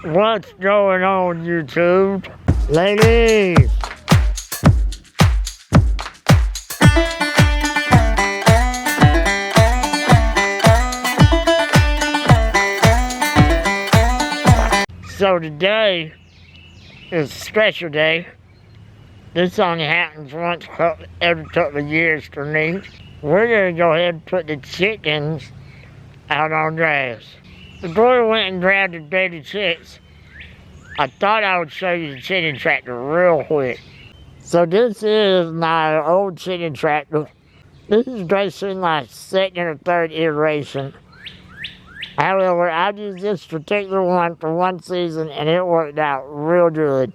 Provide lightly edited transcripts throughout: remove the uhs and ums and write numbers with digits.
What's going on, YouTube? Ladies! So today is a special day. This only happens once every couple of years for me. We're gonna go ahead and put the chickens out on grass. Before we went and grabbed the baby chicks, I thought I would show you the chicken tractor real quick. So this is my old chicken tractor. This is basically my second or third iteration. However, I used this particular one for one season and it worked out real good.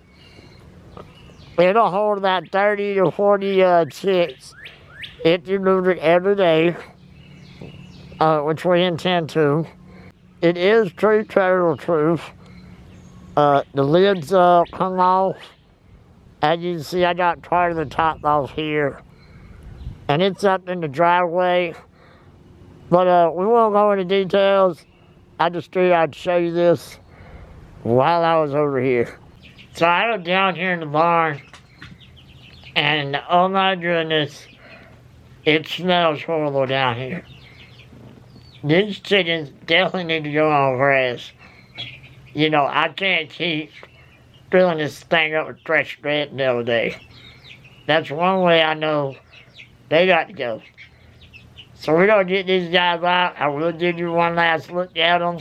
It'll hold about 30 to 40 chicks if you move it every day, which we intend to. It is true turtle proof. The lids come off. As you can see, I got part of the top off here. And it's up in the driveway. But we won't go into details. I just figured I'd show you this while I was over here. So I was down here in the barn. And oh my goodness, it smells horrible down here. These chickens definitely need to go on grass. You know, I can't keep filling this thing up with fresh bread the other day. That's one way I know they got to go. So we're gonna get these guys out. I will give you one last look at them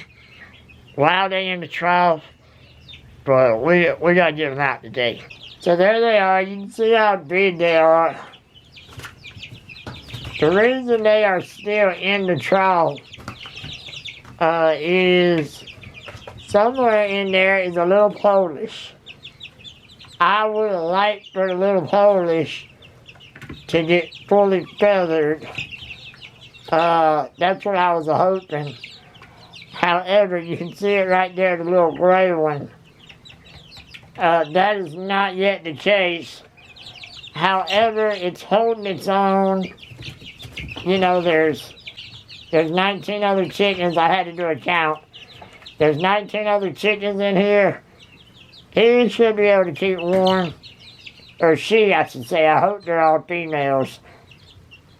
while they're in the trough, but we gotta get them out today. So there they are. You can see how big they are. The reason they are still in the trough is somewhere in there is a little Polish. I would like for the little Polish to get fully feathered. That's what I was hoping. However, you can see it right there, the little gray one. That is not yet the case. However, it's holding its own. You know, there's 19 other chickens. I had to do a count. There's 19 other chickens in here. He should be able to keep warm. Or she, I should say. I hope they're all females.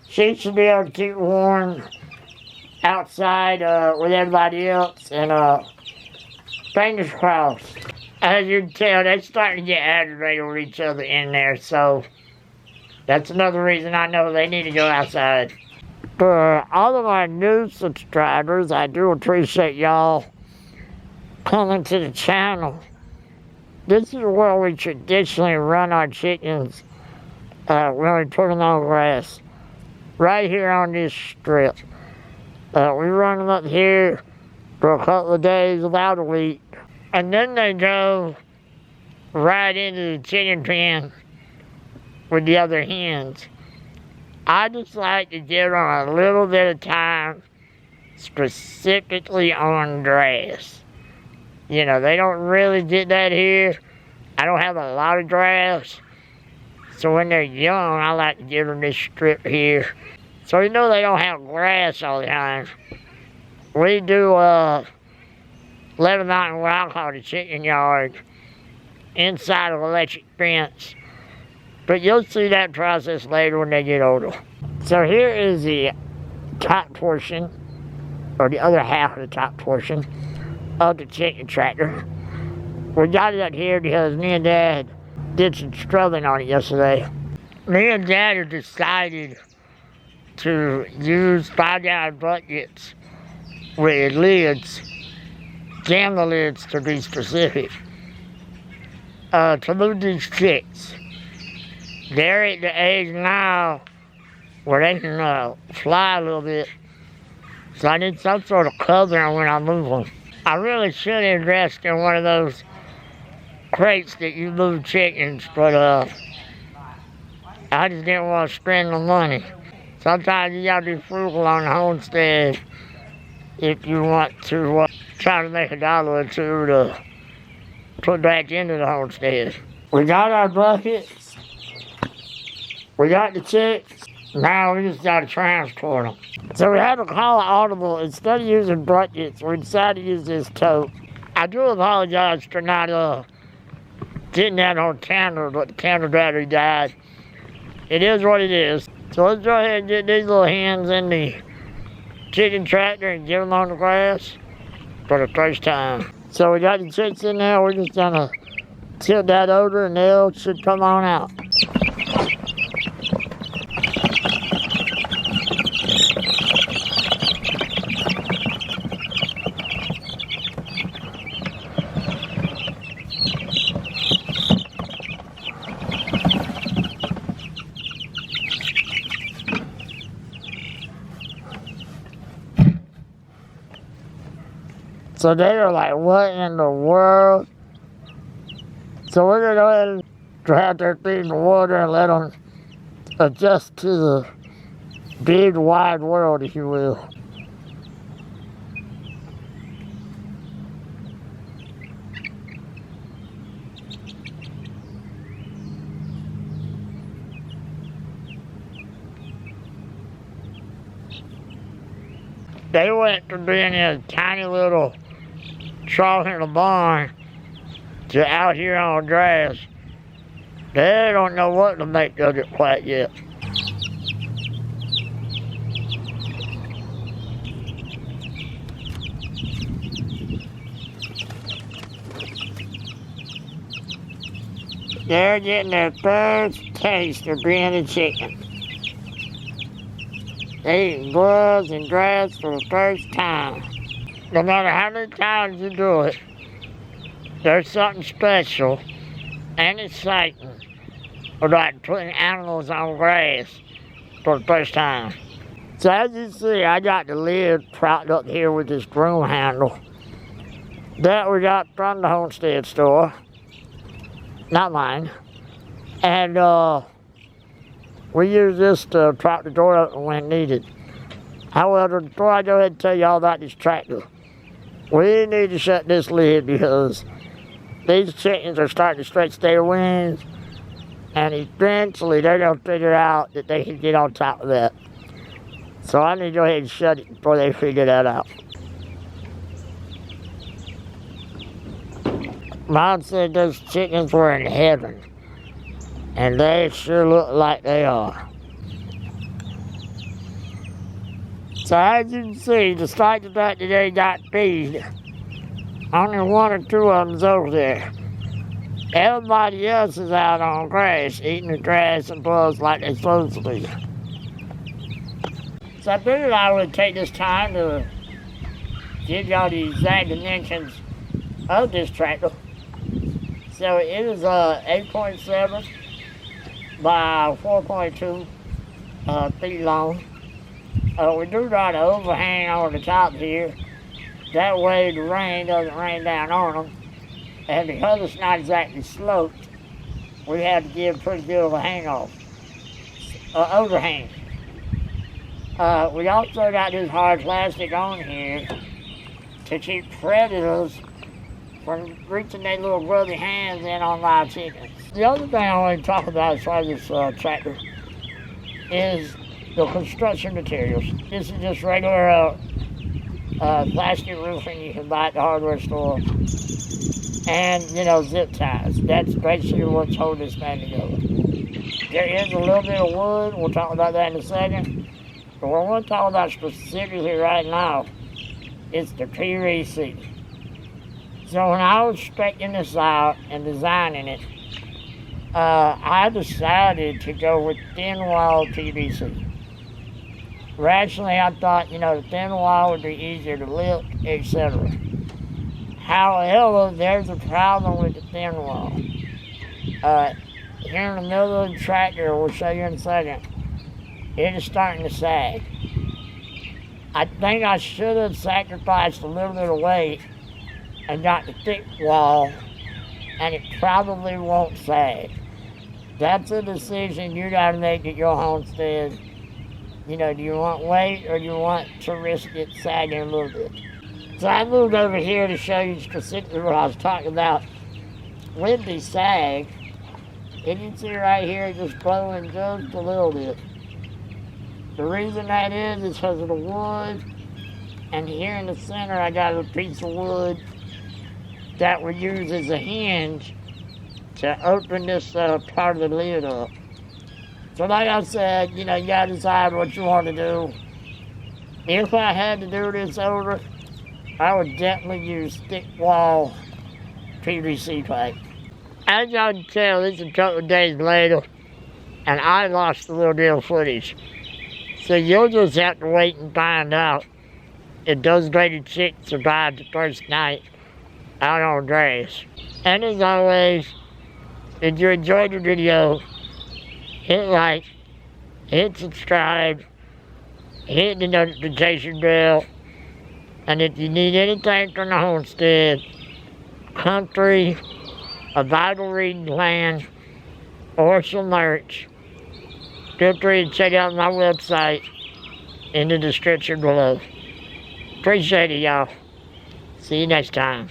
She should be able to keep warm outside with everybody else. And fingers crossed. As you can tell, they're starting to get aggravated with each other in there. So that's another reason I know they need to go outside. For all of our new subscribers, I do appreciate y'all coming to the channel. This is where we traditionally run our chickens when we put them on grass. Right here on this strip. We run them up here for a couple of days, about a week. And then they go right into the chicken pen with the other hens. I just like to give them a little bit of time specifically on grass. You know, they don't really get that here. I don't have a lot of grass. So when they're young, I like to give them this strip here. So you know they don't have grass all the time. We do let them out in what I call the chicken yard, inside of electric fence. But you'll see that process later when they get older. So here is the top portion, or the other half of the top portion of the chicken tractor. We got it up here because me and Dad did some scrubbing on it yesterday. Me and Dad have decided to use 5-gallon buckets with lids, jam the lids to be specific, to move these chicks. They're at the age now where they can fly a little bit. So I need some sort of covering when I move them. I really should invest in one of those crates that you move chickens, but I just didn't want to spend the money. Sometimes you gotta be frugal on the homestead if you want to try to make $1 or $2 to put back into the homestead. We got our buckets. We got the chicks. Now we just gotta transport them. So we had to call an audible. Instead of using buckets, we decided to use this tote. I do apologize for not getting that on camera, but the camera battery died. It is what it is. So let's go ahead and get these little hens in the chicken tractor and get them on the grass for the first time. So we got the chicks in there. We're just gonna tilt that over and they should come on out. So they are like, what in the world? So we're gonna go ahead and drag their feet in the water and let them adjust to the big wide world, if you will. They went from being in a tiny little trough in the barn to out here on the grass. They don't know what to make of it quite yet. They're getting their first taste of being a chicken. They eating bugs and grass for the first time. No matter how many times you do it, there's something special and exciting about putting animals on grass for the first time. So as you see, I got the lid propped up here with this broom handle that we got from the Homestead store, not mine. And we use this to prop the door open when needed. However, before I go ahead and tell you all about this tractor, we need to shut this lid because these chickens are starting to stretch their wings, and eventually they're going to figure out that they can get on top of that. So I need to go ahead and shut it before they figure that out. Mom said those chickens were in heaven, and they sure look like they are. So as you can see, despite the fact that they got feed, only one or two of them's over there. Everybody else is out on grass, eating the grass and bugs like they're supposed to be. So I figured I would take this time to give y'all the exact dimensions of this tractor. So it is 8.7 by 4.2 feet long. We do got an overhang on the top here. That way the rain doesn't rain down on them. And because it's not exactly sloped, we had to give pretty good of a overhang. We also got this hard plastic on here to keep predators from reaching their little grubby hands in on live chickens. The other thing I want to talk about as far as this tractor is the construction materials. This is just regular plastic roofing you can buy at the hardware store. And, zip ties. That's basically what's holding this thing together. There is a little bit of wood. We'll talk about that in a second. But what we're talking about specifically right now is the PVC. So when I was specking this out and designing it, I decided to go with thin wall PVC. Rationally, I thought, the thin wall would be easier to lift, etc. However, there's a problem with the thin wall. Here in the middle of the tractor, we'll show you in a second, it is starting to sag. I think I should have sacrificed a little bit of weight and got the thick wall, and it probably won't sag. That's a decision you gotta make at your homestead. Do you want weight or do you want to risk it sagging a little bit? So I moved over here to show you specifically what I was talking about with the sag. And you can see right here it's just blowing just a little bit. The reason that is because of the wood. And here in the center I got a piece of wood that we use as a hinge to open this part of the lid up. So like I said, you know, you gotta decide what you want to do. If I had to do this over, I would definitely use thick wall PVC pipe. As y'all can tell, this is a couple of days later, and I lost a little bit of footage. So you'll just have to wait and find out if those graded chicks survived the first night out on grass. And as always, if you enjoyed the video, hit like, hit subscribe, hit the notification bell, and if you need anything from the homestead, country, a Bible reading plan, or some merch, feel free to check out my website in the description below. Appreciate it, y'all. See you next time.